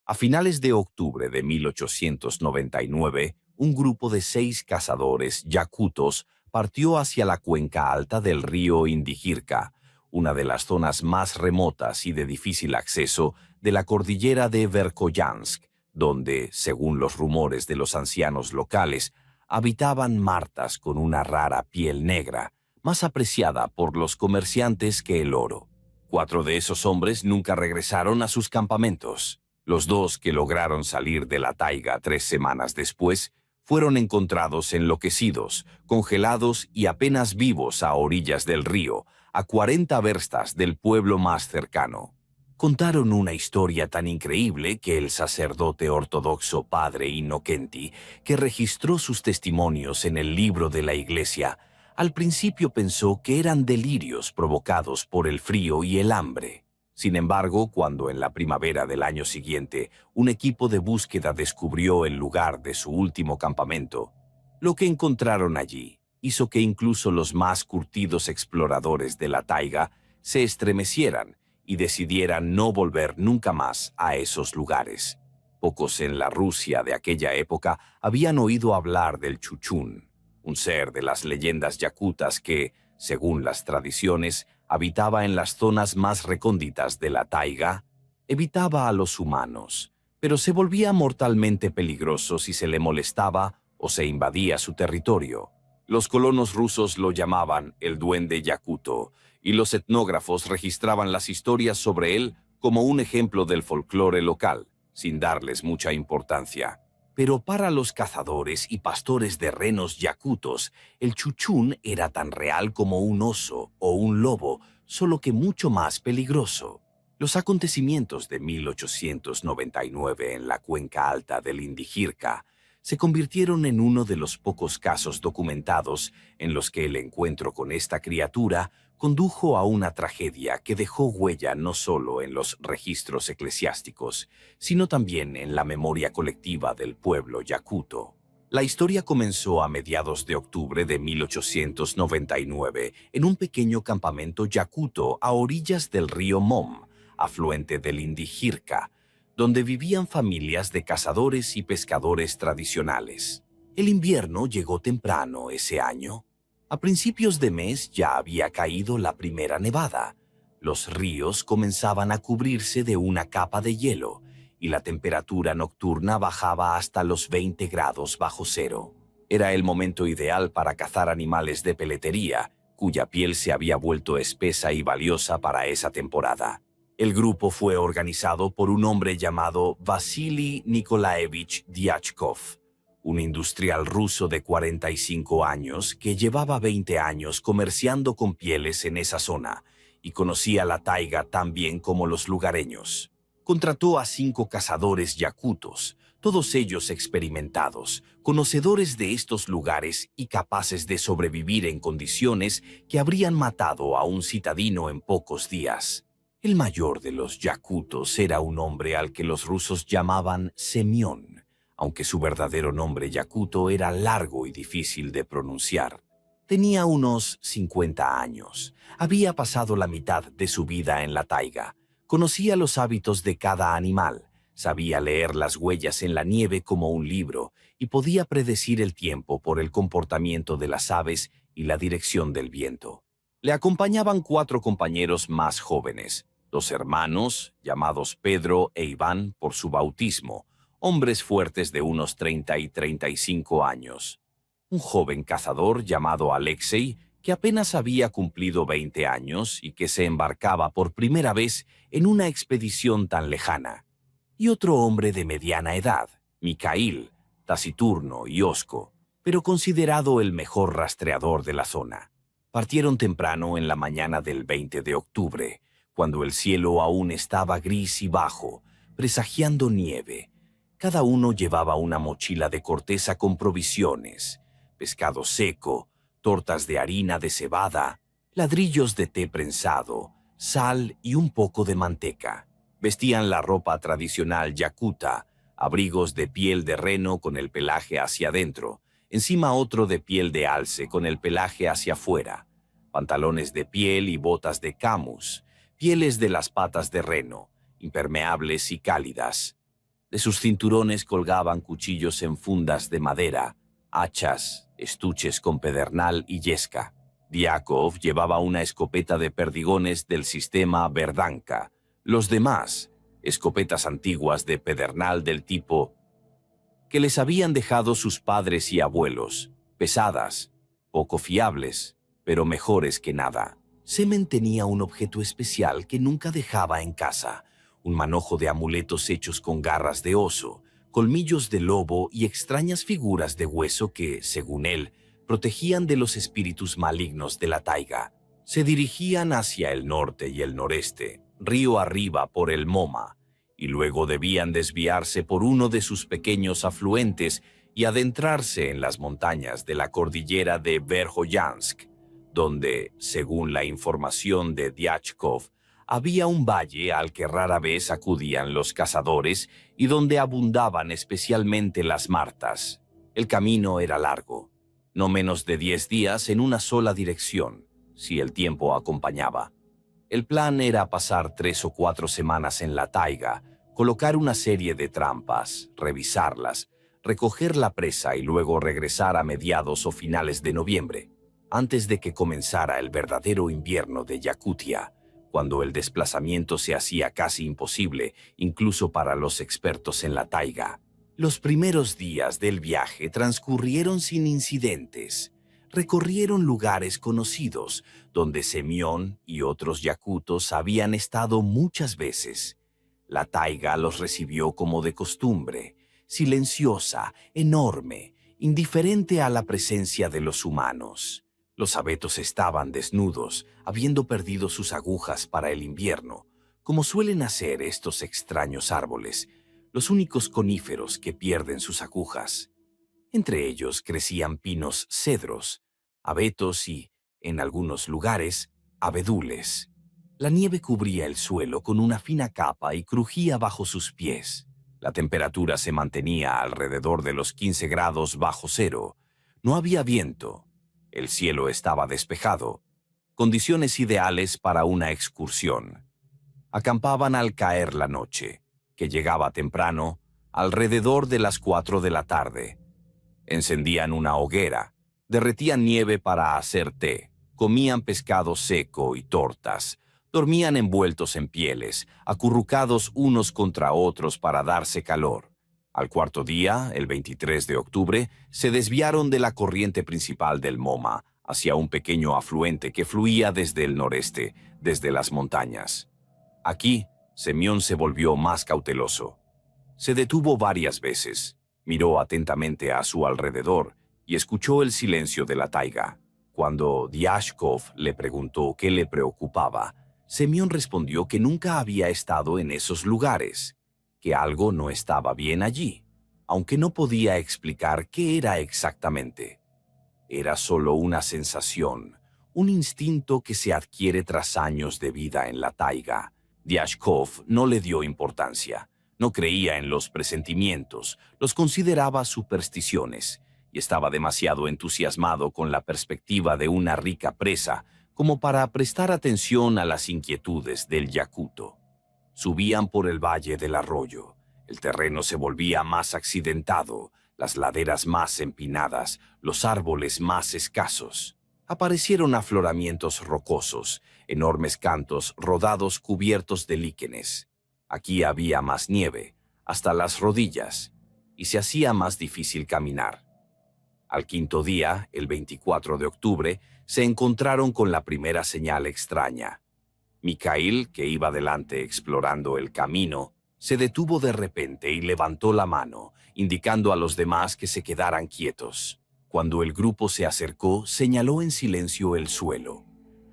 A finales de octubre de 1899, un grupo de 6 cazadores yakutos partió hacia la cuenca alta del río Indigirka, una de las zonas más remotas y de difícil acceso de la cordillera de Verkhoyansk, donde, según los rumores de los ancianos locales, habitaban martas con una rara piel negra, más apreciada por los comerciantes que el oro. 4 de esos hombres nunca regresaron a sus campamentos. Los 2 que lograron salir de la taiga 3 semanas después fueron encontrados enloquecidos, congelados y apenas vivos a orillas del río, a 40 verstas del pueblo más cercano. Contaron una historia tan increíble que el sacerdote ortodoxo padre Innocenti, que registró sus testimonios en el libro de la iglesia, al principio pensó que eran delirios provocados por el frío y el hambre. Sin embargo, cuando en la primavera del año siguiente un equipo de búsqueda descubrió el lugar de su último campamento, lo que encontraron allí hizo que incluso los más curtidos exploradores de la taiga se estremecieran y decidieran no volver nunca más a esos lugares. Pocos en la Rusia de aquella época habían oído hablar del chuchún, un ser de las leyendas yakutas que, según las tradiciones, habitaba en las zonas más recónditas de la taiga. Evitaba a los humanos, pero se volvía mortalmente peligroso si se le molestaba o se invadía su territorio. Los colonos rusos lo llamaban el duende yakuto, y los etnógrafos registraban las historias sobre él como un ejemplo del folclore local, sin darles mucha importancia. Pero para los cazadores y pastores de renos yakutos, el chuchún era tan real como un oso o un lobo, solo que mucho más peligroso. Los acontecimientos de 1899 en la cuenca alta del Indigirka se convirtieron en uno de los pocos casos documentados en los que el encuentro con esta criatura condujo a una tragedia que dejó huella no solo en los registros eclesiásticos, sino también en la memoria colectiva del pueblo yakuto. La historia comenzó a mediados de octubre de 1899 en un pequeño campamento yakuto a orillas del río Mom, afluente del Indigirka, donde vivían familias de cazadores y pescadores tradicionales. El invierno llegó temprano ese año. A principios de mes ya había caído la primera nevada. Los ríos comenzaban a cubrirse de una capa de hielo y la temperatura nocturna bajaba hasta los 20 grados bajo cero. Era el momento ideal para cazar animales de peletería, cuya piel se había vuelto espesa y valiosa para esa temporada. El grupo fue organizado por un hombre llamado Vasily Nikolaevich Diachkov, un industrial ruso de 45 años que llevaba 20 años comerciando con pieles en esa zona y conocía la taiga tan bien como los lugareños. Contrató a 5 cazadores yakutos, todos ellos experimentados, conocedores de estos lugares y capaces de sobrevivir en condiciones que habrían matado a un citadino en pocos días. El mayor de los yakutos era un hombre al que los rusos llamaban Semión, aunque su verdadero nombre yakuto era largo y difícil de pronunciar. Tenía unos 50 años. Había pasado la mitad de su vida en la taiga. Conocía los hábitos de cada animal, sabía leer las huellas en la nieve como un libro y podía predecir el tiempo por el comportamiento de las aves y la dirección del viento. Le acompañaban 4 compañeros más jóvenes, 2 hermanos, llamados Pedro e Iván por su bautismo, hombres fuertes de unos 30 y 35 años. Un joven cazador llamado Alexei, que apenas había cumplido 20 años y que se embarcaba por primera vez en una expedición tan lejana. Y otro hombre de mediana edad, Mikhail, taciturno y hosco, pero considerado el mejor rastreador de la zona. Partieron temprano en la mañana del 20 de octubre, cuando el cielo aún estaba gris y bajo, presagiando nieve. Cada uno llevaba una mochila de corteza con provisiones, pescado seco, tortas de harina de cebada, ladrillos de té prensado, sal y un poco de manteca. Vestían la ropa tradicional yakuta, abrigos de piel de reno con el pelaje hacia adentro, encima otro de piel de alce con el pelaje hacia afuera, pantalones de piel y botas de camus, pieles de las patas de reno, impermeables y cálidas. De sus cinturones colgaban cuchillos en fundas de madera, hachas, estuches con pedernal y yesca. Diakov llevaba una escopeta de perdigones del sistema Berdanka. Los demás, escopetas antiguas de pedernal del tipo que les habían dejado sus padres y abuelos, pesadas, poco fiables, pero mejores que nada. Semen tenía un objeto especial que nunca dejaba en casa, un manojo de amuletos hechos con garras de oso, colmillos de lobo y extrañas figuras de hueso que, según él, protegían de los espíritus malignos de la taiga. Se dirigían hacia el norte y el noreste, río arriba por el Moma, y luego debían desviarse por uno de sus pequeños afluentes y adentrarse en las montañas de la cordillera de Verkhoyansk, donde, según la información de Diachkov, había un valle al que rara vez acudían los cazadores y donde abundaban especialmente las martas. El camino era largo, no menos de 10 días en una sola dirección, si el tiempo acompañaba. El plan era pasar 3 o 4 semanas en la taiga, colocar una serie de trampas, revisarlas, recoger la presa y luego regresar a mediados o finales de noviembre, antes de que comenzara el verdadero invierno de Yakutia, cuando el desplazamiento se hacía casi imposible, incluso para los expertos en la taiga. Los primeros días del viaje transcurrieron sin incidentes. Recorrieron lugares conocidos, donde Semión y otros yakutos habían estado muchas veces. La taiga los recibió como de costumbre, silenciosa, enorme, indiferente a la presencia de los humanos. Los abetos estaban desnudos, habiendo perdido sus agujas para el invierno, como suelen hacer estos extraños árboles, los únicos coníferos que pierden sus agujas. Entre ellos crecían pinos cedros, abetos y, en algunos lugares, abedules. La nieve cubría el suelo con una fina capa y crujía bajo sus pies. La temperatura se mantenía alrededor de los 15 grados bajo cero. No había viento. El cielo estaba despejado. Condiciones ideales para una excursión. Acampaban al caer la noche, que llegaba temprano, alrededor de las 4 de la tarde. Encendían una hoguera, derretían nieve para hacer té, comían pescado seco y tortas, dormían envueltos en pieles, acurrucados unos contra otros para darse calor. Al cuarto día, el 23 de octubre, se desviaron de la corriente principal del Moma hacia un pequeño afluente que fluía desde el noreste, desde las montañas. Aquí, Semión se volvió más cauteloso. Se detuvo varias veces, miró atentamente a su alrededor y escuchó el silencio de la taiga. Cuando Diashkov le preguntó qué le preocupaba, Semión respondió que nunca había estado en esos lugares, que algo no estaba bien allí, aunque no podía explicar qué era exactamente. Era solo una sensación, un instinto que se adquiere tras años de vida en la taiga. Diashkov no le dio importancia, no creía en los presentimientos, los consideraba supersticiones, y estaba demasiado entusiasmado con la perspectiva de una rica presa como para prestar atención a las inquietudes del yakuto. Subían por el valle del arroyo. El terreno se volvía más accidentado, las laderas más empinadas, los árboles más escasos. Aparecieron afloramientos rocosos, enormes cantos rodados cubiertos de líquenes. Aquí había más nieve, hasta las rodillas, y se hacía más difícil caminar. Al quinto día, el 24 de octubre, se encontraron con la primera señal extraña. Mikhail, que iba delante explorando el camino, se detuvo de repente y levantó la mano, indicando a los demás que se quedaran quietos. Cuando el grupo se acercó, señaló en silencio el suelo.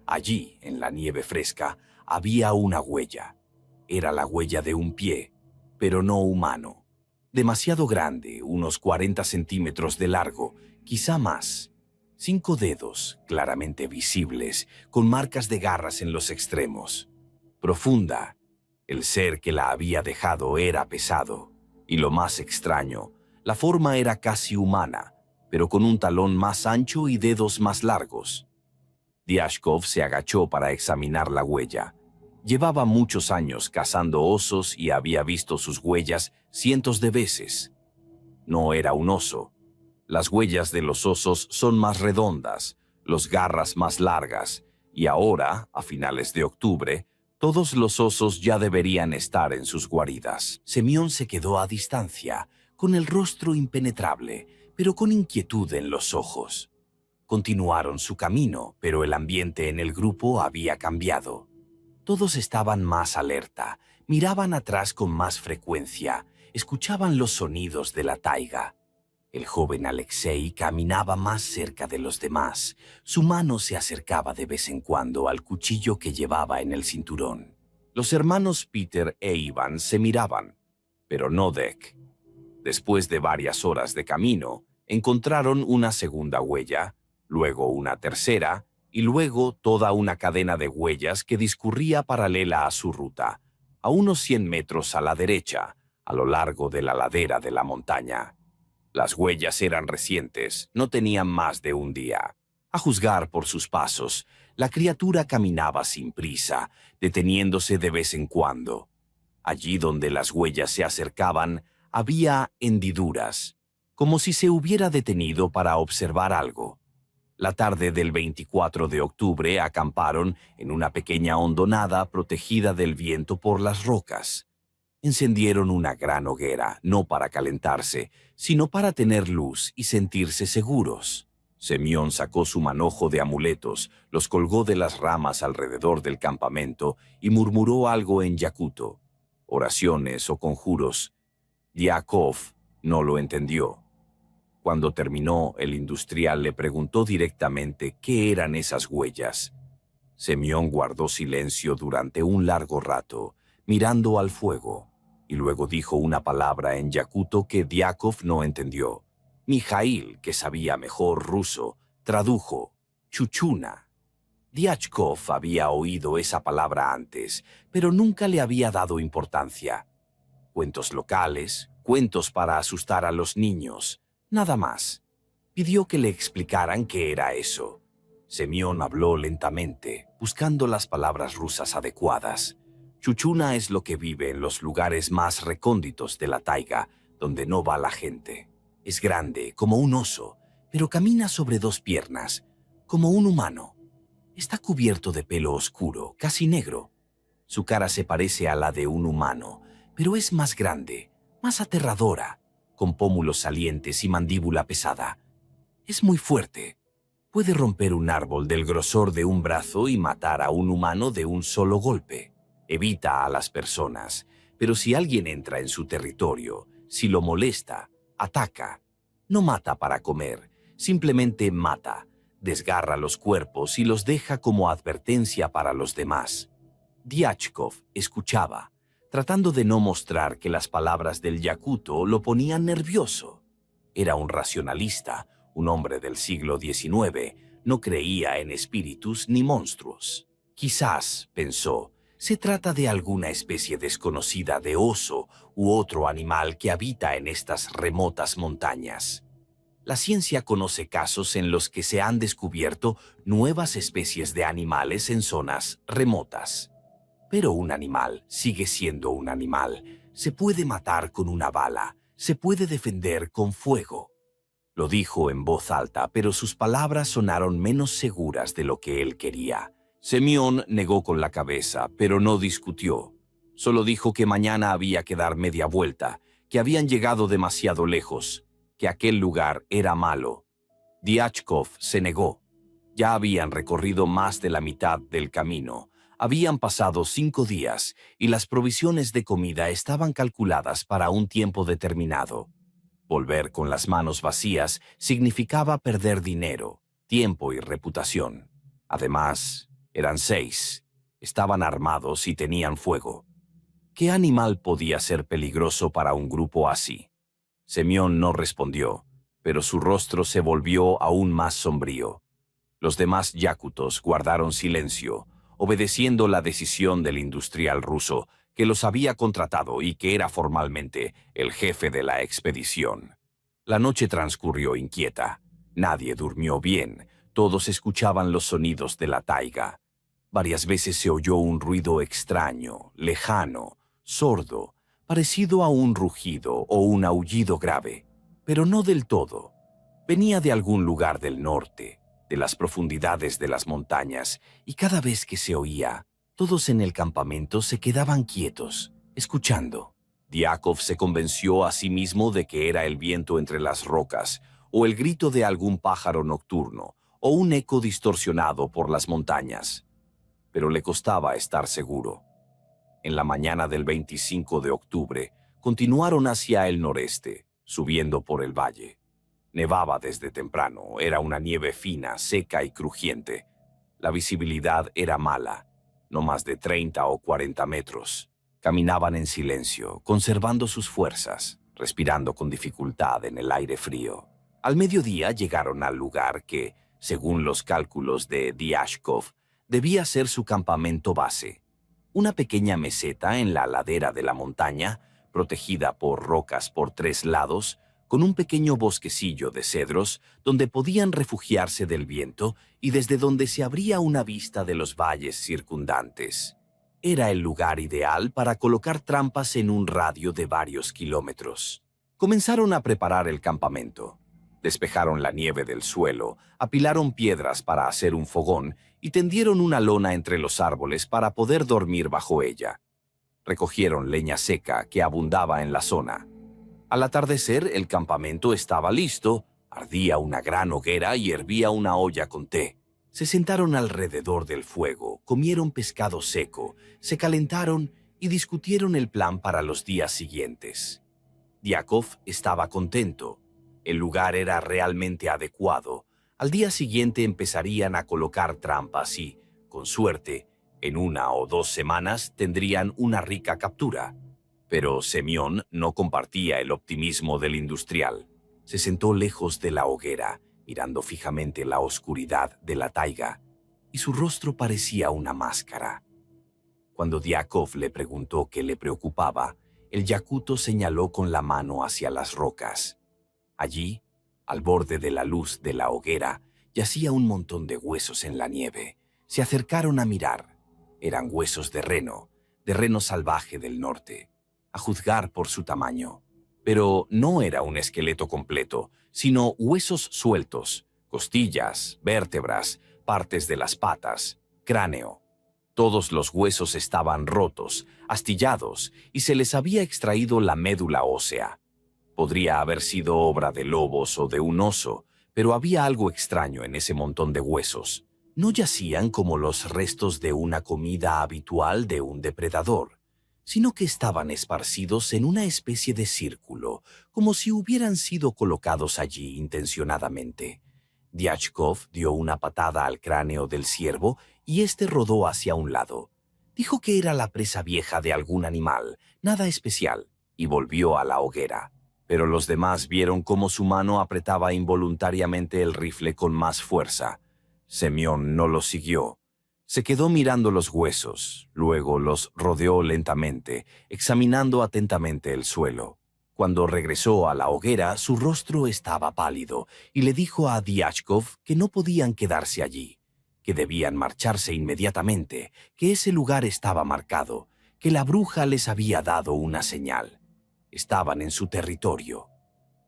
Allí, en la nieve fresca, había una huella. Era la huella de un pie, pero no humano. Demasiado grande, unos 40 centímetros de largo, quizá más. 5 dedos, claramente visibles, con marcas de garras en los extremos. Profunda. El ser que la había dejado era pesado. Y lo más extraño, la forma era casi humana, pero con un talón más ancho y dedos más largos. Diashkov se agachó para examinar la huella. Llevaba muchos años cazando osos y había visto sus huellas cientos de veces. No era un oso. Las huellas de los osos son más redondas, los garras más largas, y ahora, a finales de octubre, todos los osos ya deberían estar en sus guaridas. Semyon se quedó a distancia, con el rostro impenetrable, pero con inquietud en los ojos. Continuaron su camino, pero el ambiente en el grupo había cambiado. Todos estaban más alerta, miraban atrás con más frecuencia, escuchaban los sonidos de la taiga. El joven Alexei caminaba más cerca de los demás. Su mano se acercaba de vez en cuando al cuchillo que llevaba en el cinturón. Los hermanos Peter e Ivan se miraban, pero no Dek. Después de varias horas de camino, encontraron una segunda huella, luego una tercera, y luego toda una cadena de huellas que discurría paralela a su ruta, a unos 100 metros a la derecha, a lo largo de la ladera de la montaña. Las huellas eran recientes, no tenían más de un día. A juzgar por sus pasos, la criatura caminaba sin prisa, deteniéndose de vez en cuando. Allí donde las huellas se acercaban, había hendiduras, como si se hubiera detenido para observar algo. La tarde del 24 de octubre acamparon en una pequeña hondonada protegida del viento por las rocas. Encendieron una gran hoguera, no para calentarse, sino para tener luz y sentirse seguros. Semyon sacó su manojo de amuletos, los colgó de las ramas alrededor del campamento y murmuró algo en yakuto, oraciones o conjuros. Diakov no lo entendió. Cuando terminó, el industrial le preguntó directamente qué eran esas huellas. Semyon guardó silencio durante un largo rato, mirando al fuego, y luego dijo una palabra en yakuto que Diakov no entendió. Mijail, que sabía mejor ruso, tradujo chuchuna. Diachkov había oído esa palabra antes, pero nunca le había dado importancia. Cuentos locales, cuentos para asustar a los niños, nada más. Pidió que le explicaran qué era eso. Semyon habló lentamente, buscando las palabras rusas adecuadas. Chuchuna es lo que vive en los lugares más recónditos de la taiga, donde no va la gente. Es grande, como un oso, pero camina sobre dos piernas, como un humano. Está cubierto de pelo oscuro, casi negro. Su cara se parece a la de un humano, pero es más grande, más aterradora, con pómulos salientes y mandíbula pesada. Es muy fuerte. Puede romper un árbol del grosor de un brazo y matar a un humano de un solo golpe. Evita a las personas, pero si alguien entra en su territorio, si lo molesta, ataca. No mata para comer, simplemente mata. Desgarra los cuerpos y los deja como advertencia para los demás. Diachkov escuchaba, tratando de no mostrar que las palabras del yakuto lo ponían nervioso. Era un racionalista, un hombre del siglo XIX, no creía en espíritus ni monstruos. Quizás, pensó, se trata de alguna especie desconocida de oso u otro animal que habita en estas remotas montañas. La ciencia conoce casos en los que se han descubierto nuevas especies de animales en zonas remotas. Pero un animal sigue siendo un animal. Se puede matar con una bala, se puede defender con fuego. Lo dijo en voz alta, pero sus palabras sonaron menos seguras de lo que él quería. Semyon negó con la cabeza, pero no discutió. Solo dijo que mañana había que dar media vuelta, que habían llegado demasiado lejos, que aquel lugar era malo. Diachkov se negó. Ya habían recorrido más de la mitad del camino. Habían pasado 5 días y las provisiones de comida estaban calculadas para un tiempo determinado. Volver con las manos vacías significaba perder dinero, tiempo y reputación. Además, eran 6. Estaban armados y tenían fuego. ¿Qué animal podía ser peligroso para un grupo así? Semyon no respondió, pero su rostro se volvió aún más sombrío. Los demás yakutos guardaron silencio, obedeciendo la decisión del industrial ruso que los había contratado y que era formalmente el jefe de la expedición. La noche transcurrió inquieta. Nadie durmió bien. Todos escuchaban los sonidos de la taiga. Varias veces se oyó un ruido extraño, lejano, sordo, parecido a un rugido o un aullido grave, pero no del todo. Venía de algún lugar del norte, de las profundidades de las montañas, y cada vez que se oía, todos en el campamento se quedaban quietos, escuchando. Diakov se convenció a sí mismo de que era el viento entre las rocas, o el grito de algún pájaro nocturno, o un eco distorsionado por las montañas. Pero le costaba estar seguro. En la mañana del 25 de octubre, continuaron hacia el noreste, subiendo por el valle. Nevaba desde temprano, era una nieve fina, seca y crujiente. La visibilidad era mala, no más de 30 o 40 metros. Caminaban en silencio, conservando sus fuerzas, respirando con dificultad en el aire frío. Al mediodía llegaron al lugar que, según los cálculos de Diashkov, debía ser su campamento base. Una pequeña meseta en la ladera de la montaña, protegida por rocas por 3 lados, con un pequeño bosquecillo de cedros donde podían refugiarse del viento y desde donde se abría una vista de los valles circundantes. Era el lugar ideal para colocar trampas en un radio de varios kilómetros. Comenzaron a preparar el campamento. Despejaron la nieve del suelo, apilaron piedras para hacer un fogón y tendieron una lona entre los árboles para poder dormir bajo ella. Recogieron leña seca que abundaba en la zona. Al atardecer, el campamento estaba listo, ardía una gran hoguera y hervía una olla con té. Se sentaron alrededor del fuego, comieron pescado seco, se calentaron y discutieron el plan para los días siguientes. Diakov estaba contento. El lugar era realmente adecuado. Al día siguiente empezarían a colocar trampas y, con suerte, en 1 o 2 semanas tendrían una rica captura. Pero Semyon no compartía el optimismo del industrial. Se sentó lejos de la hoguera, mirando fijamente la oscuridad de la taiga, y su rostro parecía una máscara. Cuando Diakov le preguntó qué le preocupaba, el yakuto señaló con la mano hacia las rocas. Allí, al borde de la luz de la hoguera, yacía un montón de huesos en la nieve. Se acercaron a mirar. Eran huesos de reno salvaje del norte, a juzgar por su tamaño. Pero no era un esqueleto completo, sino huesos sueltos, costillas, vértebras, partes de las patas, cráneo. Todos los huesos estaban rotos, astillados, y se les había extraído la médula ósea. Podría haber sido obra de lobos o de un oso, pero había algo extraño en ese montón de huesos. No yacían como los restos de una comida habitual de un depredador, sino que estaban esparcidos en una especie de círculo, como si hubieran sido colocados allí intencionadamente. Diashkov dio una patada al cráneo del ciervo y éste rodó hacia un lado. Dijo que era la presa vieja de algún animal, nada especial, y volvió a la hoguera. Pero los demás vieron cómo su mano apretaba involuntariamente el rifle con más fuerza. Semyon no lo siguió. Se quedó mirando los huesos, luego los rodeó lentamente, examinando atentamente el suelo. Cuando regresó a la hoguera, su rostro estaba pálido y le dijo a Diashkov que no podían quedarse allí, que debían marcharse inmediatamente, que ese lugar estaba marcado, que la bruja les había dado una señal. Estaban en su territorio.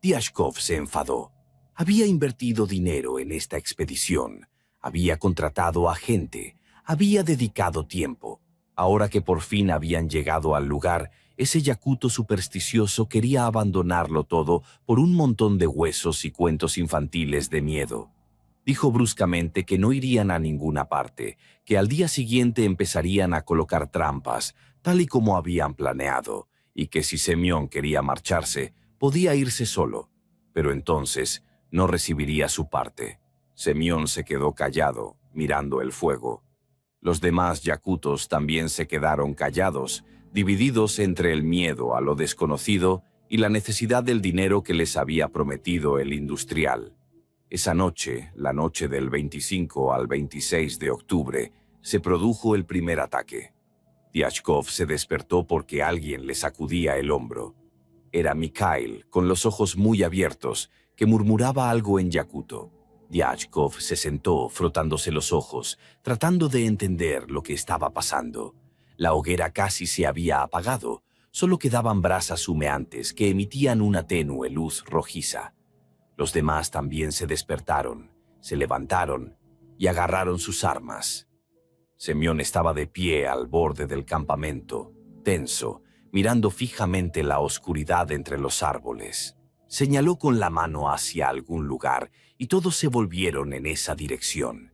Diashkov se enfadó. Había invertido dinero en esta expedición, había contratado a gente, había dedicado tiempo. Ahora que por fin habían llegado al lugar, ese yakuto supersticioso quería abandonarlo todo por un montón de huesos y cuentos infantiles de miedo. Dijo bruscamente que no irían a ninguna parte, que al día siguiente empezarían a colocar trampas, tal y como habían planeado, y que si Semyon quería marcharse, podía irse solo, pero entonces no recibiría su parte. Semyon se quedó callado, mirando el fuego. Los demás yakutos también se quedaron callados, divididos entre el miedo a lo desconocido y la necesidad del dinero que les había prometido el industrial. Esa noche, la noche del 25 al 26 de octubre, se produjo el primer ataque. Diashkov se despertó porque alguien le sacudía el hombro. Era Mikhail, con los ojos muy abiertos, que murmuraba algo en yakuto. Diachkov se sentó frotándose los ojos, tratando de entender lo que estaba pasando. La hoguera casi se había apagado, solo quedaban brasas humeantes que emitían una tenue luz rojiza. Los demás también se despertaron, se levantaron y agarraron sus armas. Semyon estaba de pie al borde del campamento, tenso, mirando fijamente la oscuridad entre los árboles. Señaló con la mano hacia algún lugar y todos se volvieron en esa dirección.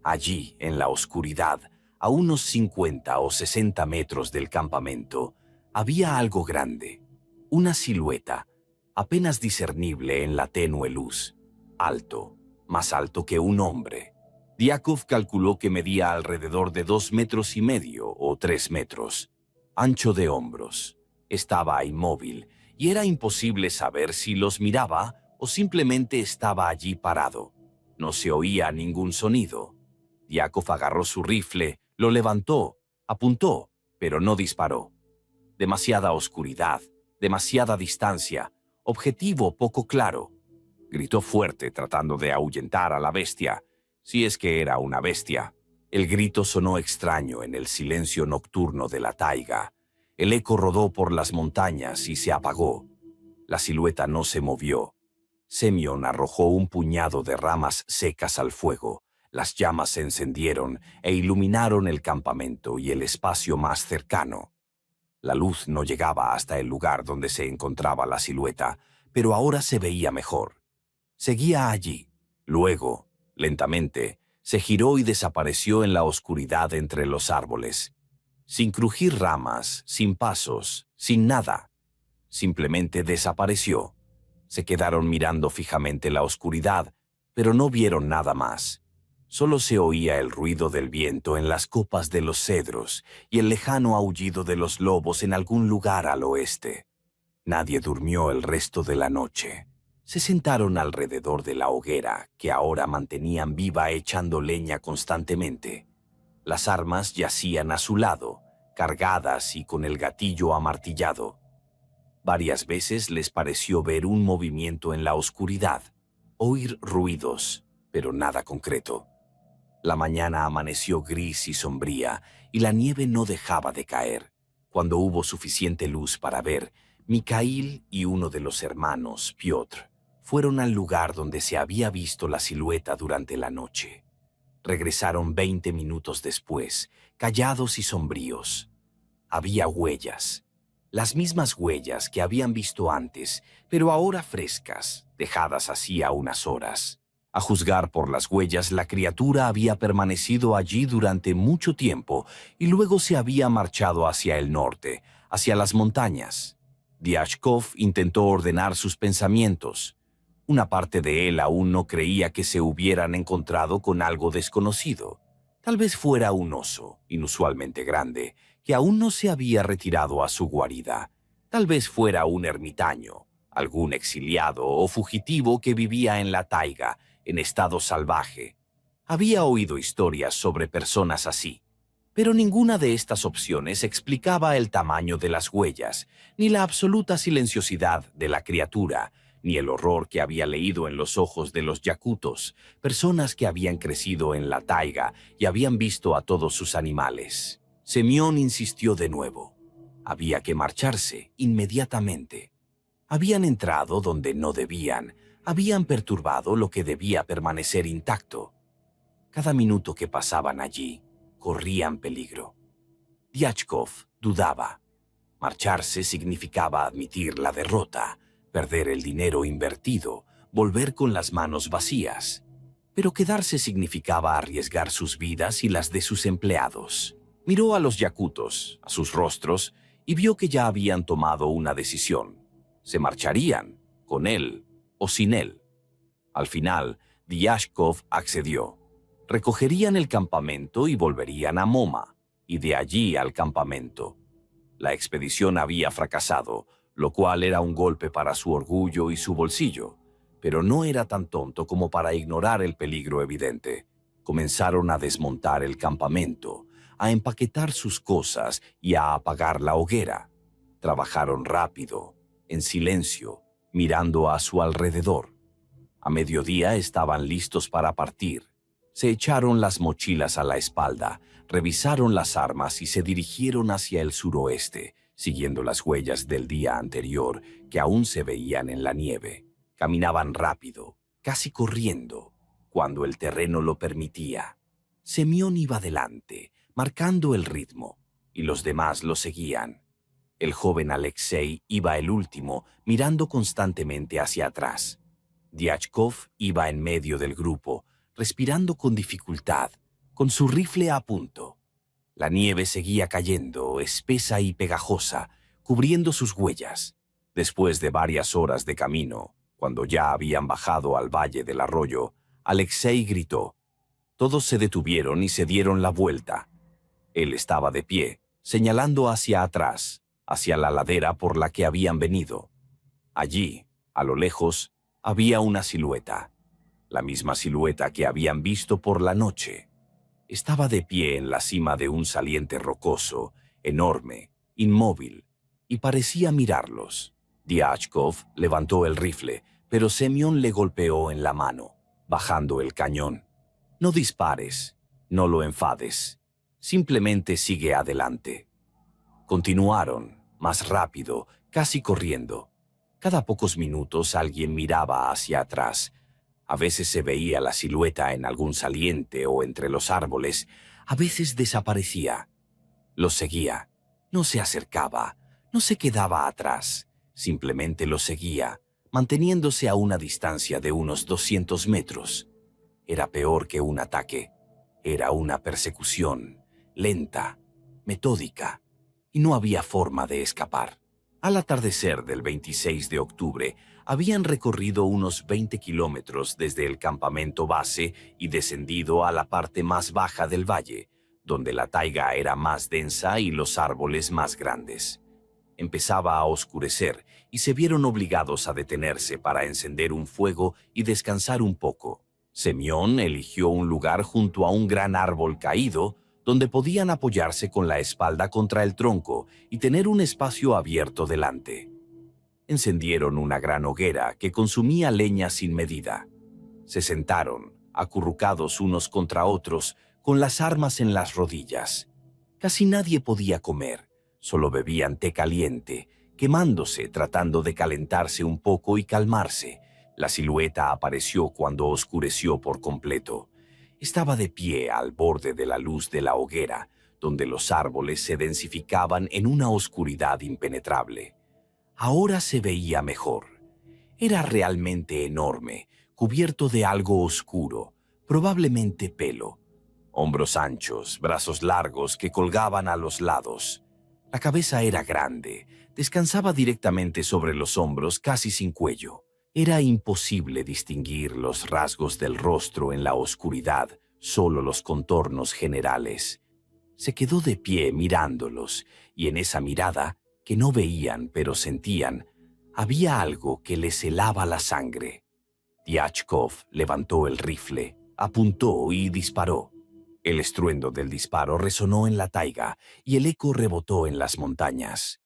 Allí, en la oscuridad, a unos 50 o 60 metros del campamento, había algo grande, una silueta, apenas discernible en la tenue luz, alto, más alto que un hombre. Diakov calculó que medía alrededor de 2,5 metros o 3 metros, ancho de hombros. Estaba inmóvil y era imposible saber si los miraba o simplemente estaba allí parado. No se oía ningún sonido. Diakov agarró su rifle, lo levantó, apuntó, pero no disparó. Demasiada oscuridad, demasiada distancia, objetivo poco claro. Gritó fuerte tratando de ahuyentar a la bestia, si es que era una bestia. El grito sonó extraño en el silencio nocturno de la taiga. El eco rodó por las montañas y se apagó. La silueta no se movió. Semyon arrojó un puñado de ramas secas al fuego. Las llamas se encendieron e iluminaron el campamento y el espacio más cercano. La luz no llegaba hasta el lugar donde se encontraba la silueta, pero ahora se veía mejor. Seguía allí. Luego, lentamente, se giró y desapareció en la oscuridad entre los árboles. Sin crujir ramas, sin pasos, sin nada. Simplemente desapareció. Se quedaron mirando fijamente la oscuridad, pero no vieron nada más. Solo se oía el ruido del viento en las copas de los cedros y el lejano aullido de los lobos en algún lugar al oeste. Nadie durmió el resto de la noche. Se sentaron alrededor de la hoguera, que ahora mantenían viva echando leña constantemente. Las armas yacían a su lado, cargadas y con el gatillo amartillado. Varias veces les pareció ver un movimiento en la oscuridad, oír ruidos, pero nada concreto. La mañana amaneció gris y sombría, y la nieve no dejaba de caer. Cuando hubo suficiente luz para ver, Mikhail y uno de los hermanos, Piotr, fueron al lugar donde se había visto la silueta durante la noche. Regresaron 20 minutos después, callados y sombríos. Había huellas, las mismas huellas que habían visto antes, pero ahora frescas, dejadas hacía unas horas. A juzgar por las huellas, la criatura había permanecido allí durante mucho tiempo y luego se había marchado hacia el norte, hacia las montañas. Diachkov intentó ordenar sus pensamientos. Una parte de él aún no creía que se hubieran encontrado con algo desconocido. Tal vez fuera un oso, inusualmente grande, que aún no se había retirado a su guarida. Tal vez fuera un ermitaño, algún exiliado o fugitivo que vivía en la taiga, en estado salvaje. Había oído historias sobre personas así, pero ninguna de estas opciones explicaba el tamaño de las huellas, ni la absoluta silenciosidad de la criatura, ni el horror que había leído en los ojos de los yakutos, personas que habían crecido en la taiga y habían visto a todos sus animales. Semyon insistió de nuevo. Había que marcharse inmediatamente. Habían entrado donde no debían, habían perturbado lo que debía permanecer intacto. Cada minuto que pasaban allí, corrían peligro. Diachkov dudaba. Marcharse significaba admitir la derrota, perder el dinero invertido, volver con las manos vacías. Pero quedarse significaba arriesgar sus vidas y las de sus empleados. Miró a los yakutos, a sus rostros, y vio que ya habían tomado una decisión. Se marcharían, con él o sin él. Al final, Diachkov accedió. Recogerían el campamento y volverían a Moma, y de allí al campamento. La expedición había fracasado, lo cual era un golpe para su orgullo y su bolsillo, pero no era tan tonto como para ignorar el peligro evidente. Comenzaron a desmontar el campamento, a empaquetar sus cosas y a apagar la hoguera. Trabajaron rápido, en silencio, mirando a su alrededor. A mediodía estaban listos para partir. Se echaron las mochilas a la espalda, revisaron las armas y se dirigieron hacia el suroeste, siguiendo las huellas del día anterior que aún se veían en la nieve. Caminaban rápido, casi corriendo, cuando el terreno lo permitía. Semyon iba delante, marcando el ritmo, y los demás lo seguían. El joven Alexei iba el último, mirando constantemente hacia atrás. Diachkov iba en medio del grupo, respirando con dificultad, con su rifle a punto. La nieve seguía cayendo, espesa y pegajosa, cubriendo sus huellas. Después de varias horas de camino, cuando ya habían bajado al valle del arroyo, Alexei gritó. Todos se detuvieron y se dieron la vuelta. Él estaba de pie, señalando hacia atrás, hacia la ladera por la que habían venido. Allí, a lo lejos, había una silueta, la misma silueta que habían visto por la noche. Estaba de pie en la cima de un saliente rocoso, enorme, inmóvil, y parecía mirarlos. Diachkov levantó el rifle, pero Semyon le golpeó en la mano, bajando el cañón. No dispares, no lo enfades, simplemente sigue adelante. Continuaron, más rápido, casi corriendo. Cada pocos minutos alguien miraba hacia atrás. A veces se veía la silueta en algún saliente o entre los árboles, a veces desaparecía. Los seguía, no se acercaba, no se quedaba atrás, simplemente los seguía, manteniéndose a una distancia de unos 200 metros. Era peor que un ataque, era una persecución, lenta, metódica, y no había forma de escapar. Al atardecer del 26 de octubre, habían recorrido unos 20 kilómetros desde el campamento base y descendido a la parte más baja del valle, donde la taiga era más densa y los árboles más grandes. Empezaba a oscurecer y se vieron obligados a detenerse para encender un fuego y descansar un poco. Semyon eligió un lugar junto a un gran árbol caído donde podían apoyarse con la espalda contra el tronco y tener un espacio abierto delante. Encendieron una gran hoguera que consumía leña sin medida. Se sentaron, acurrucados unos contra otros, con las armas en las rodillas. Casi nadie podía comer, solo bebían té caliente, quemándose tratando de calentarse un poco y calmarse. La silueta apareció cuando oscureció por completo. Estaba de pie al borde de la luz de la hoguera, donde los árboles se densificaban en una oscuridad impenetrable. Ahora se veía mejor. Era realmente enorme, cubierto de algo oscuro, probablemente pelo. Hombros anchos, brazos largos que colgaban a los lados. La cabeza era grande, descansaba directamente sobre los hombros casi sin cuello. Era imposible distinguir los rasgos del rostro en la oscuridad, solo los contornos generales. Se quedó de pie mirándolos, y en esa mirada, que no veían pero sentían, había algo que les helaba la sangre. Diachkov levantó el rifle, apuntó y disparó. El estruendo del disparo resonó en la taiga y el eco rebotó en las montañas.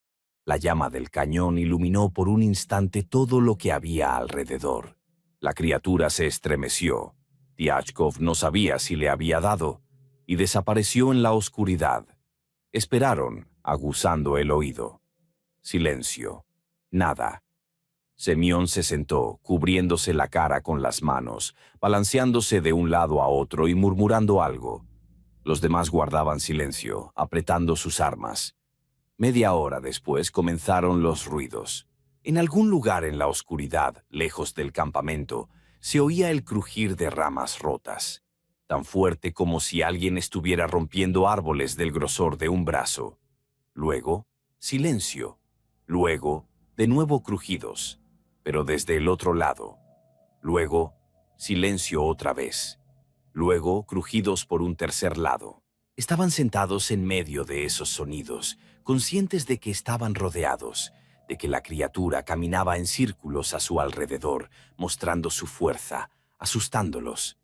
La llama del cañón iluminó por un instante todo lo que había alrededor. La criatura se estremeció. Diachkov no sabía si le había dado, y desapareció en la oscuridad. Esperaron, aguzando el oído. Silencio. Nada. Semyon se sentó, cubriéndose la cara con las manos, balanceándose de un lado a otro y murmurando algo. Los demás guardaban silencio, apretando sus armas. Media hora después comenzaron los ruidos. En algún lugar en la oscuridad, lejos del campamento, se oía el crujir de ramas rotas, tan fuerte como si alguien estuviera rompiendo árboles del grosor de un brazo. Luego, silencio. Luego, de nuevo crujidos, pero desde el otro lado. Luego, silencio otra vez. Luego, crujidos por un tercer lado. Estaban sentados en medio de esos sonidos, conscientes de que estaban rodeados, de que la criatura caminaba en círculos a su alrededor, mostrando su fuerza, asustándolos.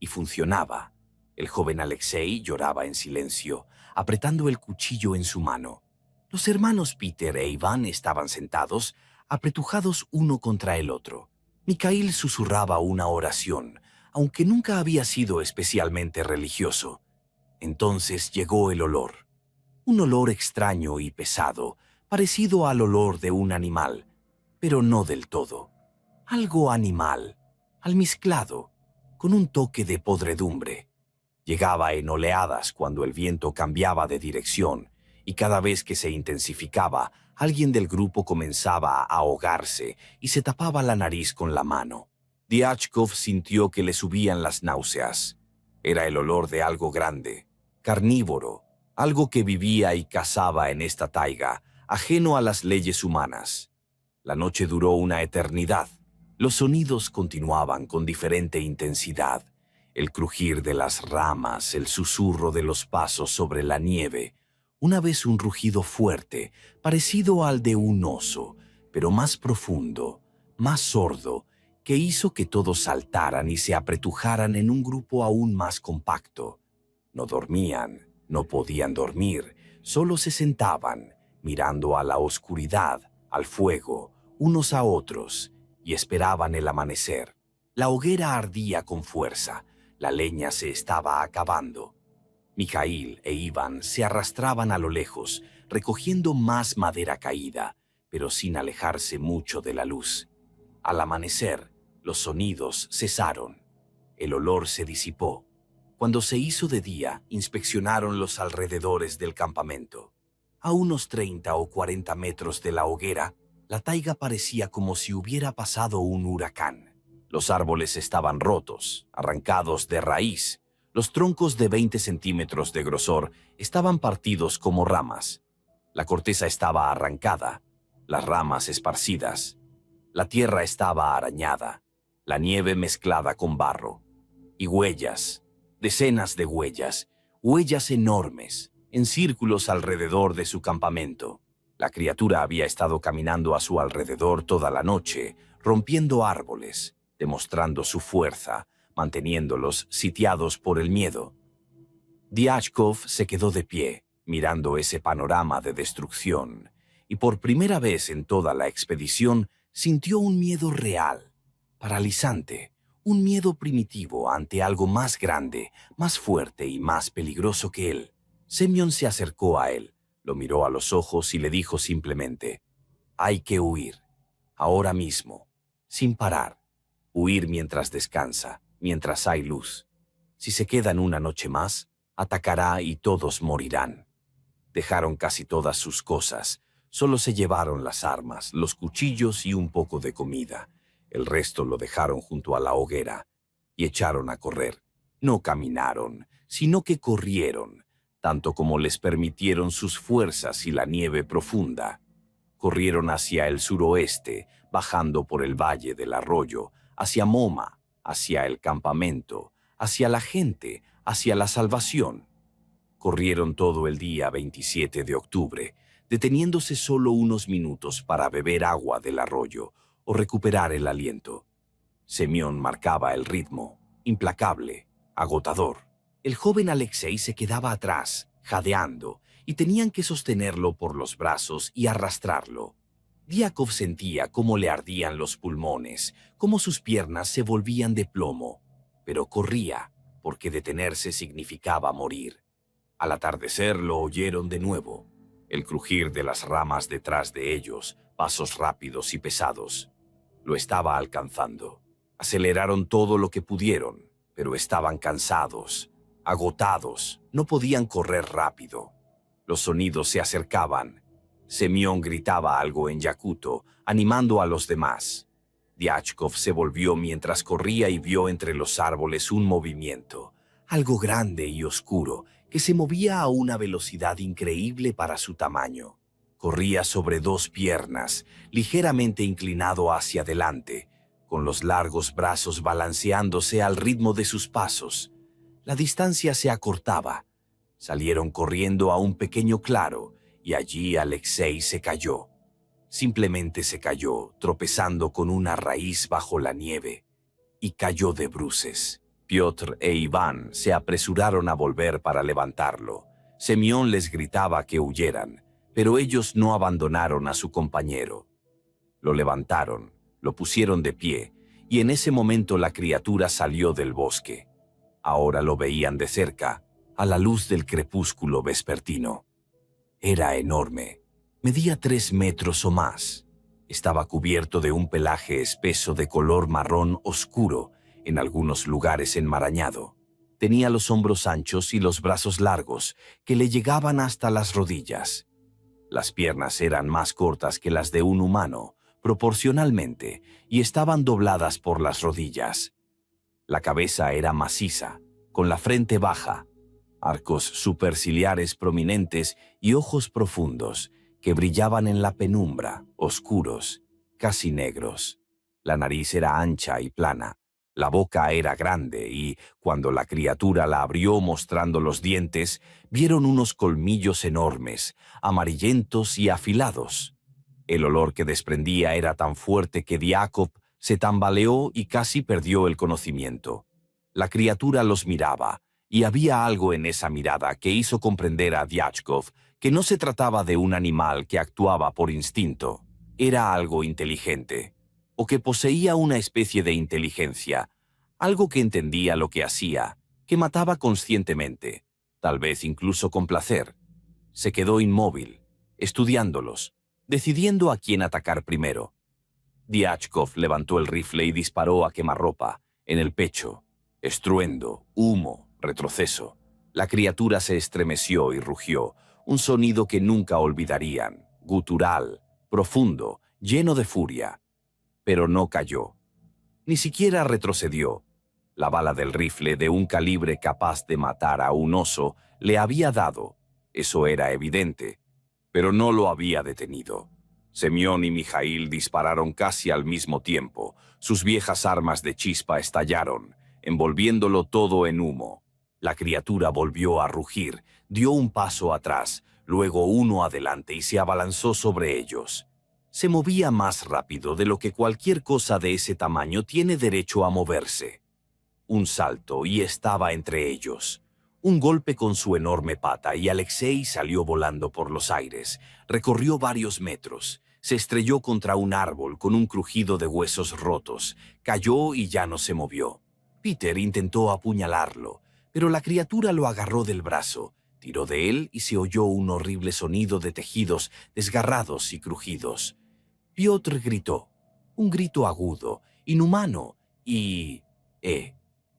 Y funcionaba. El joven Alexei lloraba en silencio, apretando el cuchillo en su mano. Los hermanos Peter e Iván estaban sentados, apretujados uno contra el otro. Mikhail susurraba una oración, aunque nunca había sido especialmente religioso. Entonces llegó el olor. Un olor extraño y pesado, parecido al olor de un animal, pero no del todo. Algo animal, almizclado, con un toque de podredumbre. Llegaba en oleadas cuando el viento cambiaba de dirección, y cada vez que se intensificaba, alguien del grupo comenzaba a ahogarse y se tapaba la nariz con la mano. Diachkov sintió que le subían las náuseas. Era el olor de algo grande, carnívoro, algo que vivía y cazaba en esta taiga, ajeno a las leyes humanas. La noche duró una eternidad. Los sonidos continuaban con diferente intensidad. El crujir de las ramas, el susurro de los pasos sobre la nieve. Una vez un rugido fuerte, parecido al de un oso, pero más profundo, más sordo, que hizo que todos saltaran y se apretujaran en un grupo aún más compacto. No dormían, no podían dormir, solo se sentaban, mirando a la oscuridad, al fuego, unos a otros, y esperaban el amanecer. La hoguera ardía con fuerza, la leña se estaba acabando. Mikhail e Ivan se arrastraban a lo lejos, recogiendo más madera caída, pero sin alejarse mucho de la luz. Al amanecer, los sonidos cesaron. El olor se disipó. Cuando se hizo de día, inspeccionaron los alrededores del campamento. A unos 30 o 40 metros de la hoguera, la taiga parecía como si hubiera pasado un huracán. Los árboles estaban rotos, arrancados de raíz. Los troncos de 20 centímetros de grosor estaban partidos como ramas. La corteza estaba arrancada, las ramas esparcidas. La tierra estaba arañada, la nieve mezclada con barro. Y huellas, decenas de huellas, huellas enormes, en círculos alrededor de su campamento. La criatura había estado caminando a su alrededor toda la noche, rompiendo árboles, demostrando su fuerza, manteniéndolos sitiados por el miedo. Diachkov se quedó de pie, mirando ese panorama de destrucción, y por primera vez en toda la expedición sintió un miedo real, paralizante, un miedo primitivo ante algo más grande, más fuerte y más peligroso que él. Semyon se acercó a él, lo miró a los ojos y le dijo simplemente: «Hay que huir, ahora mismo, sin parar. Huir mientras descansa, mientras hay luz. Si se quedan una noche más, atacará y todos morirán». Dejaron casi todas sus cosas. Solo se llevaron las armas, los cuchillos y un poco de comida. El resto lo dejaron junto a la hoguera y echaron a correr. No caminaron, sino que corrieron, tanto como les permitieron sus fuerzas y la nieve profunda. Corrieron hacia el suroeste, bajando por el valle del arroyo, hacia Moma, hacia el campamento, hacia la gente, hacia la salvación. Corrieron todo el día 27 de octubre, deteniéndose solo unos minutos para beber agua del arroyo o recuperar el aliento. Semyon marcaba el ritmo, implacable, agotador. El joven Alexei se quedaba atrás, jadeando, y tenían que sostenerlo por los brazos y arrastrarlo. Diakov sentía cómo le ardían los pulmones, cómo sus piernas se volvían de plomo, pero corría, porque detenerse significaba morir. Al atardecer lo oyeron de nuevo, el crujir de las ramas detrás de ellos, pasos rápidos y pesados. Lo estaba alcanzando. Aceleraron todo lo que pudieron, pero estaban cansados, agotados, no podían correr rápido. Los sonidos se acercaban. Semyon gritaba algo en yakuto, animando a los demás. Diachkov se volvió mientras corría y vio entre los árboles un movimiento, algo grande y oscuro, que se movía a una velocidad increíble para su tamaño. Corría sobre dos piernas, ligeramente inclinado hacia adelante, con los largos brazos balanceándose al ritmo de sus pasos. La distancia se acortaba. Salieron corriendo a un pequeño claro, y allí Alexei se cayó. Simplemente se cayó, tropezando con una raíz bajo la nieve, y cayó de bruces. Piotr e Iván se apresuraron a volver para levantarlo. Semyon les gritaba que huyeran, pero ellos no abandonaron a su compañero. Lo levantaron, lo pusieron de pie, y en ese momento la criatura salió del bosque. Ahora lo veían de cerca, a la luz del crepúsculo vespertino. Era enorme, medía 3 metros o más. Estaba cubierto de un pelaje espeso de color marrón oscuro, en algunos lugares enmarañado. Tenía los hombros anchos y los brazos largos, que le llegaban hasta las rodillas. Las piernas eran más cortas que las de un humano, proporcionalmente, y estaban dobladas por las rodillas. La cabeza era maciza, con la frente baja, arcos superciliares prominentes y ojos profundos que brillaban en la penumbra, oscuros, casi negros. La nariz era ancha y plana. La boca era grande y, cuando la criatura la abrió mostrando los dientes, vieron unos colmillos enormes, amarillentos y afilados. El olor que desprendía era tan fuerte que Diákov se tambaleó y casi perdió el conocimiento. La criatura los miraba, y había algo en esa mirada que hizo comprender a Diákov que no se trataba de un animal que actuaba por instinto. Era algo inteligente, o que poseía una especie de inteligencia, algo que entendía lo que hacía, que mataba conscientemente, tal vez incluso con placer. Se quedó inmóvil, estudiándolos, decidiendo a quién atacar primero. Diákov levantó el rifle y disparó a quemarropa, en el pecho. Estruendo, humo, retroceso. La criatura se estremeció y rugió, un sonido que nunca olvidarían, gutural, profundo, lleno de furia. Pero no cayó. Ni siquiera retrocedió. La bala del rifle, de un calibre capaz de matar a un oso, le había dado. Eso era evidente, pero no lo había detenido. Semión y Mijaíl dispararon casi al mismo tiempo. Sus viejas armas de chispa estallaron, envolviéndolo todo en humo. La criatura volvió a rugir, dio un paso atrás, luego uno adelante y se abalanzó sobre ellos. Se movía más rápido de lo que cualquier cosa de ese tamaño tiene derecho a moverse. Un salto y estaba entre ellos. Un golpe con su enorme pata y Alexei salió volando por los aires. Recorrió varios metros. Se estrelló contra un árbol con un crujido de huesos rotos. Cayó y ya no se movió. Peter intentó apuñalarlo, pero la criatura lo agarró del brazo, tiró de él y se oyó un horrible sonido de tejidos desgarrados y crujidos. Piotr gritó, un grito agudo, inhumano, y...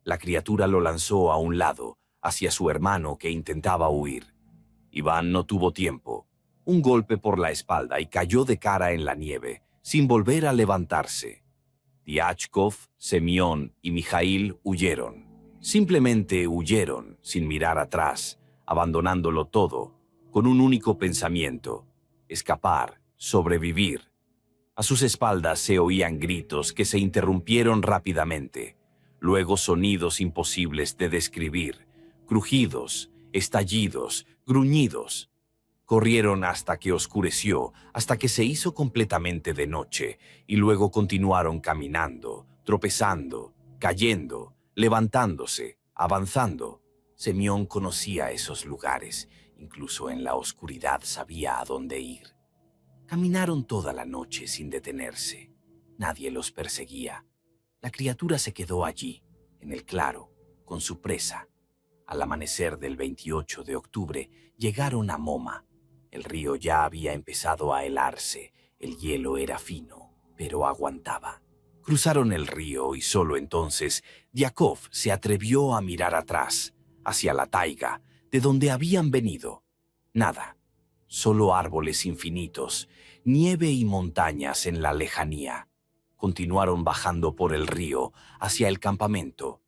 La criatura lo lanzó a un lado, hacia su hermano que intentaba huir. Iván no tuvo tiempo. Un golpe por la espalda y cayó de cara en la nieve, sin volver a levantarse. Diákov, Semión y Mijaíl huyeron. Simplemente huyeron, sin mirar atrás, abandonándolo todo, con un único pensamiento: escapar, sobrevivir. A sus espaldas se oían gritos que se interrumpieron rápidamente. Luego sonidos imposibles de describir, crujidos, estallidos, gruñidos. Corrieron hasta que oscureció, hasta que se hizo completamente de noche, y luego continuaron caminando, tropezando, cayendo, levantándose, avanzando. Semión conocía esos lugares, incluso en la oscuridad sabía a dónde ir. Caminaron toda la noche sin detenerse. Nadie los perseguía. La criatura se quedó allí, en el claro, con su presa. Al amanecer del 28 de octubre llegaron a Moma. El río ya había empezado a helarse, el hielo era fino, pero aguantaba. Cruzaron el río y solo entonces Diákov se atrevió a mirar atrás, hacia la taiga, de donde habían venido. Nada, solo árboles infinitos, nieve y montañas en la lejanía. Continuaron bajando por el río hacia el campamento.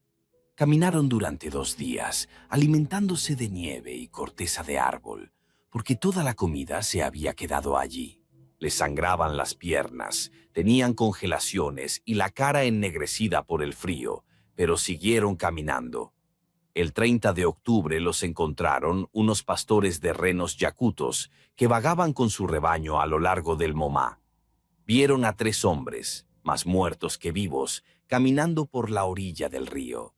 Caminaron durante 2 días, alimentándose de nieve y corteza de árbol, porque toda la comida se había quedado allí. Les sangraban las piernas, tenían congelaciones y la cara ennegrecida por el frío, pero siguieron caminando. El 30 de octubre los encontraron unos pastores de renos yakutos que vagaban con su rebaño a lo largo del Momá. Vieron a 3 hombres, más muertos que vivos, caminando por la orilla del río.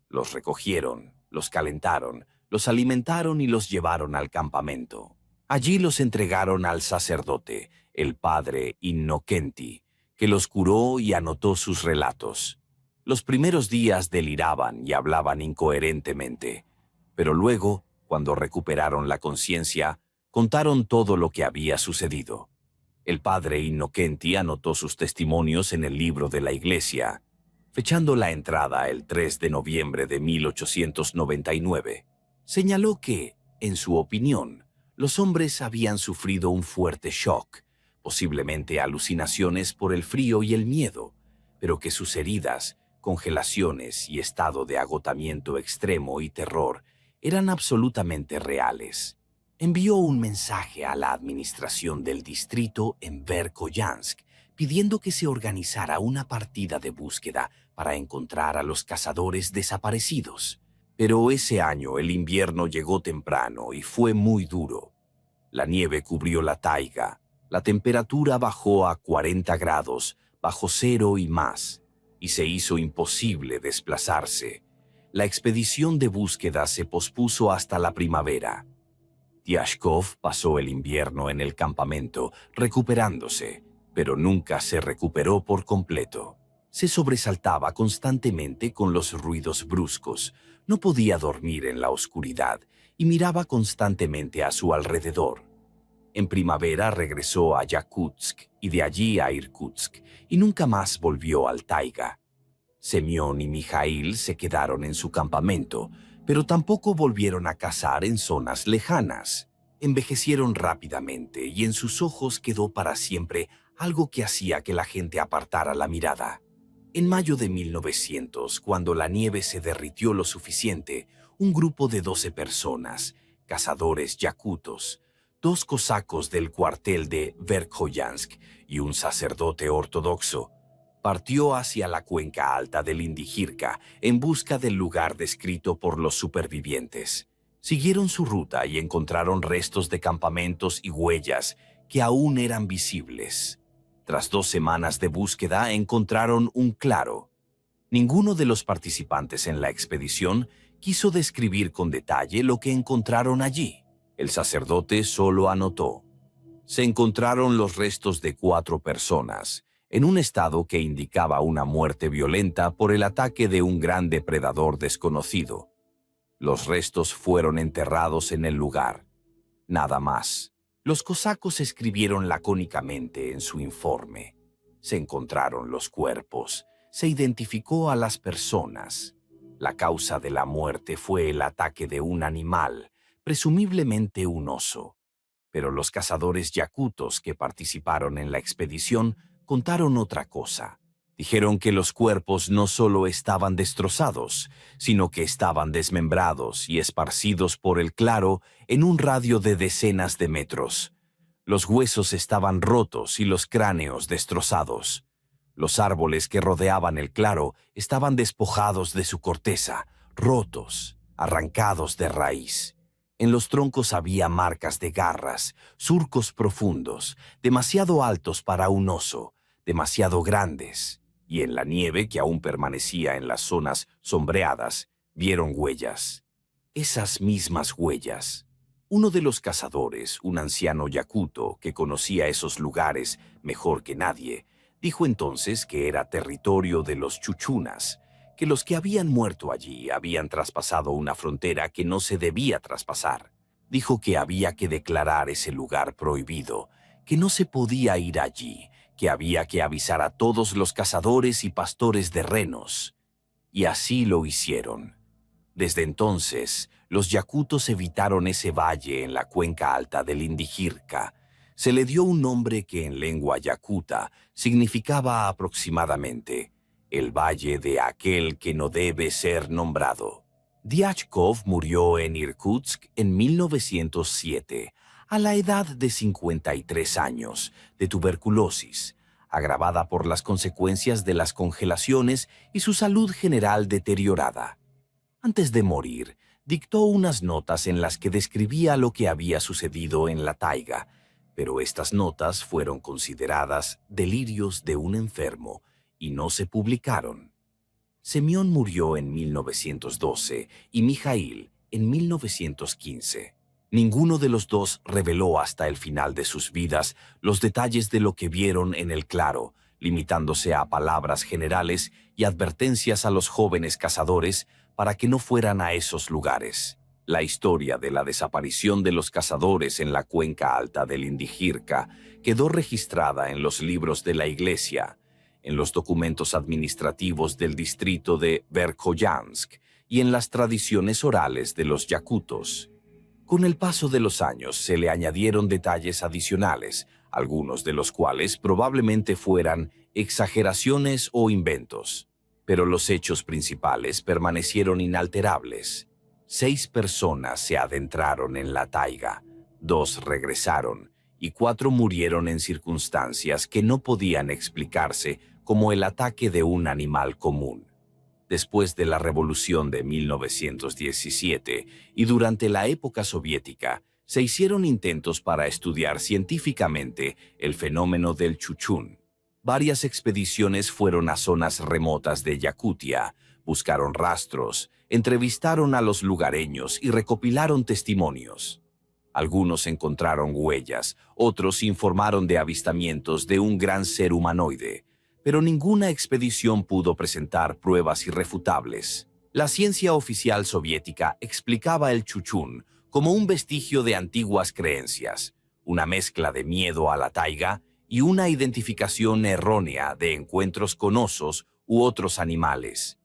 Los recogieron, los calentaron, los alimentaron y los llevaron al campamento. Allí los entregaron al sacerdote, el padre Innokenti, que los curó y anotó sus relatos. Los primeros días deliraban y hablaban incoherentemente, pero luego, cuando recuperaron la conciencia, contaron todo lo que había sucedido. El padre Innocenti anotó sus testimonios en el libro de la iglesia, fechando la entrada el 3 de noviembre de 1899. Señaló que, en su opinión, los hombres habían sufrido un fuerte shock, posiblemente alucinaciones por el frío y el miedo, pero que sus heridas, congelaciones y estado de agotamiento extremo y terror eran absolutamente reales. Envió un mensaje a la administración del distrito en Verkhoyansk pidiendo que se organizara una partida de búsqueda para encontrar a los cazadores desaparecidos. Pero ese año el invierno llegó temprano y fue muy duro. La nieve cubrió la taiga, la temperatura bajó a 40 grados, bajo cero y más, y se hizo imposible desplazarse. La expedición de búsqueda se pospuso hasta la primavera. Tiashkov pasó el invierno en el campamento, recuperándose, pero nunca se recuperó por completo. Se sobresaltaba constantemente con los ruidos bruscos, no podía dormir en la oscuridad y miraba constantemente a su alrededor. En primavera regresó a Yakutsk y de allí a Irkutsk y nunca más volvió al taiga. Semyon y Mijail se quedaron en su campamento, pero tampoco volvieron a cazar en zonas lejanas. Envejecieron rápidamente y en sus ojos quedó para siempre algo que hacía que la gente apartara la mirada. En mayo de 1900, cuando la nieve se derritió lo suficiente, un grupo de 12 personas, cazadores yakutos, 2 cosacos del cuartel de Verkhoyansk y un sacerdote ortodoxo, partió hacia la cuenca alta del Indijirka en busca del lugar descrito por los supervivientes. Siguieron su ruta y encontraron restos de campamentos y huellas que aún eran visibles. Tras 2 semanas de búsqueda encontraron un claro. Ninguno de los participantes en la expedición quiso describir con detalle lo que encontraron allí. El sacerdote solo anotó: se encontraron los restos de 4 personas, en un estado que indicaba una muerte violenta por el ataque de un gran depredador desconocido. Los restos fueron enterrados en el lugar. Nada más. Los cosacos escribieron lacónicamente en su informe. Se encontraron los cuerpos, se identificó a las personas. La causa de la muerte fue el ataque de un animal, presumiblemente un oso. Pero los cazadores yakutos que participaron en la expedición contaron otra cosa. Dijeron que los cuerpos no solo estaban destrozados, sino que estaban desmembrados y esparcidos por el claro en un radio de decenas de metros. Los huesos estaban rotos y los cráneos destrozados. Los árboles que rodeaban el claro estaban despojados de su corteza, rotos, arrancados de raíz. En los troncos había marcas de garras, surcos profundos, demasiado altos para un oso, demasiado grandes. Y en la nieve que aún permanecía en las zonas sombreadas, vieron huellas. Esas mismas huellas. Uno de los cazadores, un anciano yakuto que conocía esos lugares mejor que nadie, dijo entonces que era territorio de los chuchunas, que los que habían muerto allí habían traspasado una frontera que no se debía traspasar. Dijo que había que declarar ese lugar prohibido, que no se podía ir allí, que había que avisar a todos los cazadores y pastores de renos. Y así lo hicieron. Desde entonces, los yakutos evitaron ese valle en la cuenca alta del Indijirka. Se le dio un nombre que en lengua yakuta significaba aproximadamente el valle de aquel que no debe ser nombrado. Diachkov murió en Irkutsk en 1907, a la edad de 53 años, de tuberculosis, agravada por las consecuencias de las congelaciones y su salud general deteriorada. Antes de morir, dictó unas notas en las que describía lo que había sucedido en la taiga, pero estas notas fueron consideradas delirios de un enfermo y no se publicaron. Semyon murió en 1912 y Mijail en 1915. Ninguno de los dos reveló hasta el final de sus vidas los detalles de lo que vieron en el claro, limitándose a palabras generales y advertencias a los jóvenes cazadores para que no fueran a esos lugares. La historia de la desaparición de los cazadores en la cuenca alta del Indigirka quedó registrada en los libros de la Iglesia, en los documentos administrativos del distrito de Verkhoyansk y en las tradiciones orales de los yakutos. Con el paso de los años se le añadieron detalles adicionales, algunos de los cuales probablemente fueran exageraciones o inventos. Pero los hechos principales permanecieron inalterables. 6 personas se adentraron en la taiga, 2 regresaron y 4 murieron en circunstancias que no podían explicarse como el ataque de un animal común. Después de la Revolución de 1917 y durante la época soviética, se hicieron intentos para estudiar científicamente el fenómeno del chuchún. Varias expediciones fueron a zonas remotas de Yakutia, buscaron rastros, entrevistaron a los lugareños y recopilaron testimonios. Algunos encontraron huellas, otros informaron de avistamientos de un gran ser humanoide, pero ninguna expedición pudo presentar pruebas irrefutables. La ciencia oficial soviética explicaba el chuchún como un vestigio de antiguas creencias, una mezcla de miedo a la taiga y una identificación errónea de encuentros con osos u otros animales.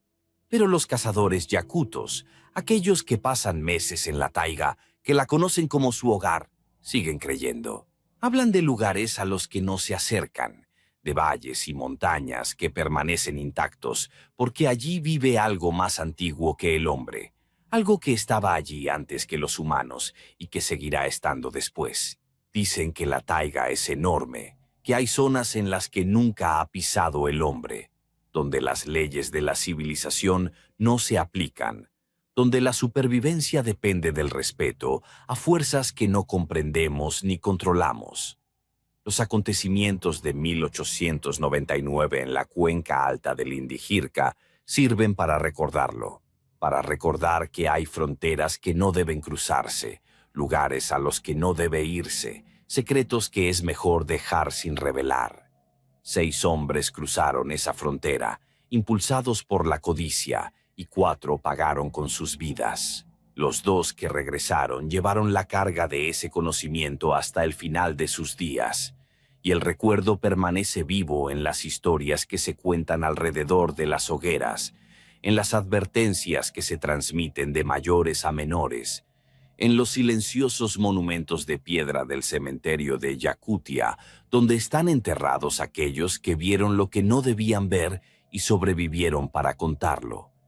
Pero los cazadores yakutos, aquellos que pasan meses en la taiga, que la conocen como su hogar, siguen creyendo. Hablan de lugares a los que no se acercan, de valles y montañas que permanecen intactos, porque allí vive algo más antiguo que el hombre, algo que estaba allí antes que los humanos y que seguirá estando después. Dicen que la taiga es enorme, que hay zonas en las que nunca ha pisado el hombre, donde las leyes de la civilización no se aplican, donde la supervivencia depende del respeto a fuerzas que no comprendemos ni controlamos. Los acontecimientos de 1899 en la cuenca alta del Indigirka sirven para recordarlo, para recordar que hay fronteras que no deben cruzarse, lugares a los que no debe irse, secretos que es mejor dejar sin revelar. 6 hombres cruzaron esa frontera, impulsados por la codicia, y 4 pagaron con sus vidas. Los 2 que regresaron llevaron la carga de ese conocimiento hasta el final de sus días, y el recuerdo permanece vivo en las historias que se cuentan alrededor de las hogueras, en las advertencias que se transmiten de mayores a menores, en los silenciosos monumentos de piedra del cementerio de Yakutia, donde están enterrados aquellos que vieron lo que no debían ver y sobrevivieron para contarlo.